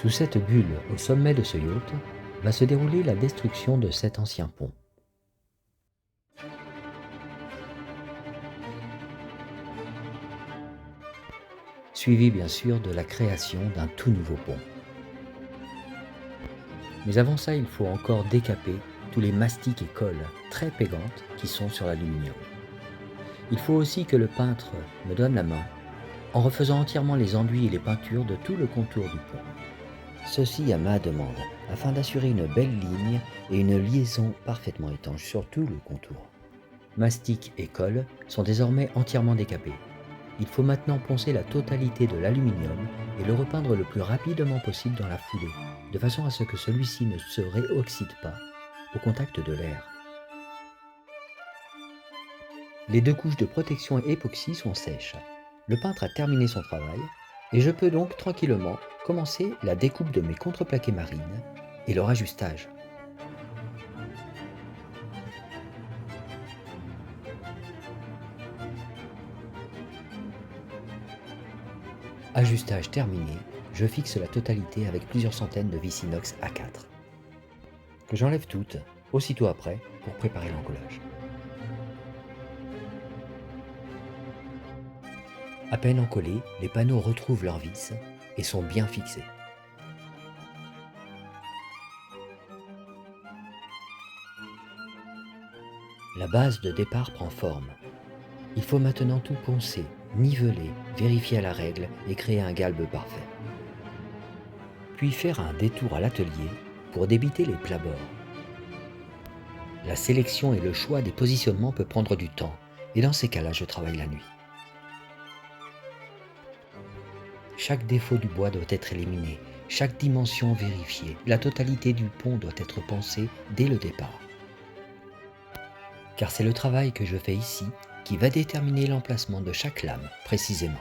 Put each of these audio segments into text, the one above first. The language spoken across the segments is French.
Sous cette bulle, au sommet de ce yacht, va se dérouler la destruction de cet ancien pont. Suivi bien sûr de la création d'un tout nouveau pont. Mais avant ça, il faut encore décaper tous les mastiques et colles très pégantes qui sont sur l'aluminium. Il faut aussi que le peintre me donne la main en refaisant entièrement les enduits et les peintures de tout le contour du pont. Ceci à ma demande, afin d'assurer une belle ligne et une liaison parfaitement étanche sur tout le contour. Mastic et colle sont désormais entièrement décapés. Il faut maintenant poncer la totalité de l'aluminium et le repeindre le plus rapidement possible dans la foulée, de façon à ce que celui-ci ne se réoxyde pas au contact de l'air. Les 2 couches de protection époxy sont sèches. Le peintre a terminé son travail et je peux donc tranquillement commencer la découpe de mes contreplaqués marines et leur ajustage. Ajustage terminé, je fixe la totalité avec plusieurs centaines de vis inox A4, que j'enlève toutes aussitôt après pour préparer l'encollage. À peine encollés, les panneaux retrouvent leurs vis et sont bien fixés. La base de départ prend forme. Il faut maintenant tout poncer, niveler, vérifier à la règle et créer un galbe parfait. Puis faire un détour à l'atelier pour débiter les plabords. La sélection et le choix des positionnements peut prendre du temps et dans ces cas-là, je travaille la nuit. Chaque défaut du bois doit être éliminé, chaque dimension vérifiée, la totalité du pont doit être pensée dès le départ. Car c'est le travail que je fais ici qui va déterminer l'emplacement de chaque lame précisément.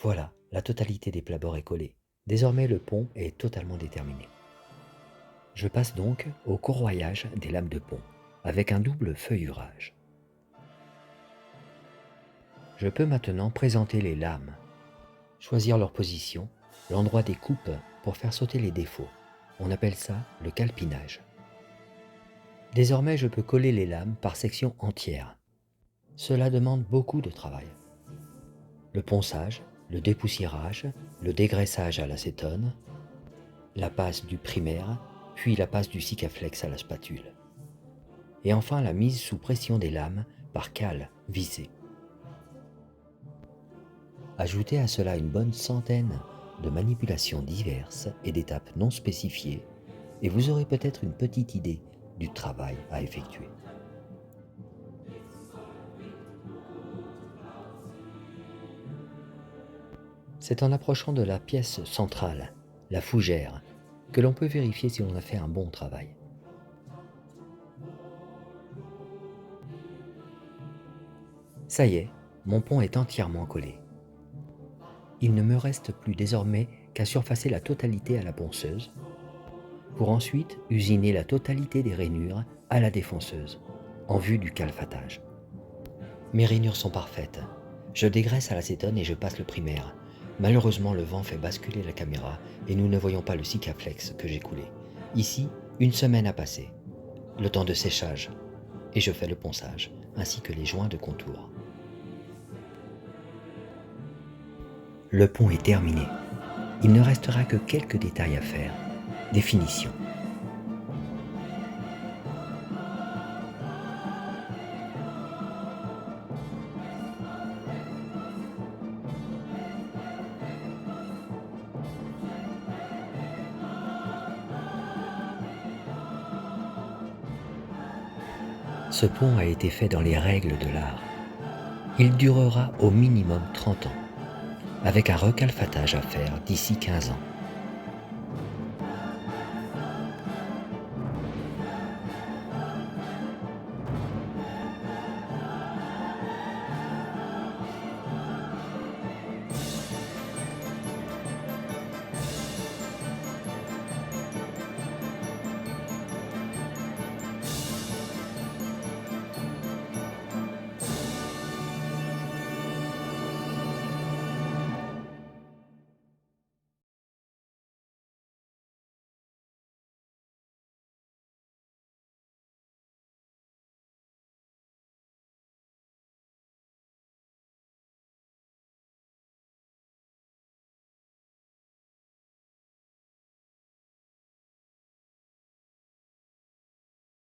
Voilà, la totalité des plabords est collée. Désormais, le pont est totalement déterminé. Je passe donc au corroyage des lames de pont, avec un double feuillurage. Je peux maintenant présenter les lames, choisir leur position, l'endroit des coupes pour faire sauter les défauts. On appelle ça le calpinage. Désormais, je peux coller les lames par section entière. Cela demande beaucoup de travail. Le ponçage, le dépoussiérage, le dégraissage à l'acétone, la passe du primaire, puis la passe du Sikaflex à la spatule. Et enfin la mise sous pression des lames par cale vissée. Ajoutez à cela une bonne centaine de manipulations diverses et d'étapes non spécifiées, et vous aurez peut-être une petite idée du travail à effectuer. C'est en approchant de la pièce centrale, la fougère, que l'on peut vérifier si on a fait un bon travail. Ça y est, mon pont est entièrement collé. Il ne me reste plus désormais qu'à surfacer la totalité à la ponceuse, pour ensuite usiner la totalité des rainures à la défonceuse, en vue du calfatage. Mes rainures sont parfaites. Je dégraisse à l'acétone et je passe le primaire. Malheureusement, le vent fait basculer la caméra et nous ne voyons pas le Sikaflex que j'ai coulé. Ici, 1 semaine a passé, le temps de séchage, et je fais le ponçage, ainsi que les joints de contour. Le pont est terminé. Il ne restera que quelques détails à faire. Des finitions. Ce pont a été fait dans les règles de l'art. Il durera au minimum 30 ans, avec un recalfatage à faire d'ici 15 ans.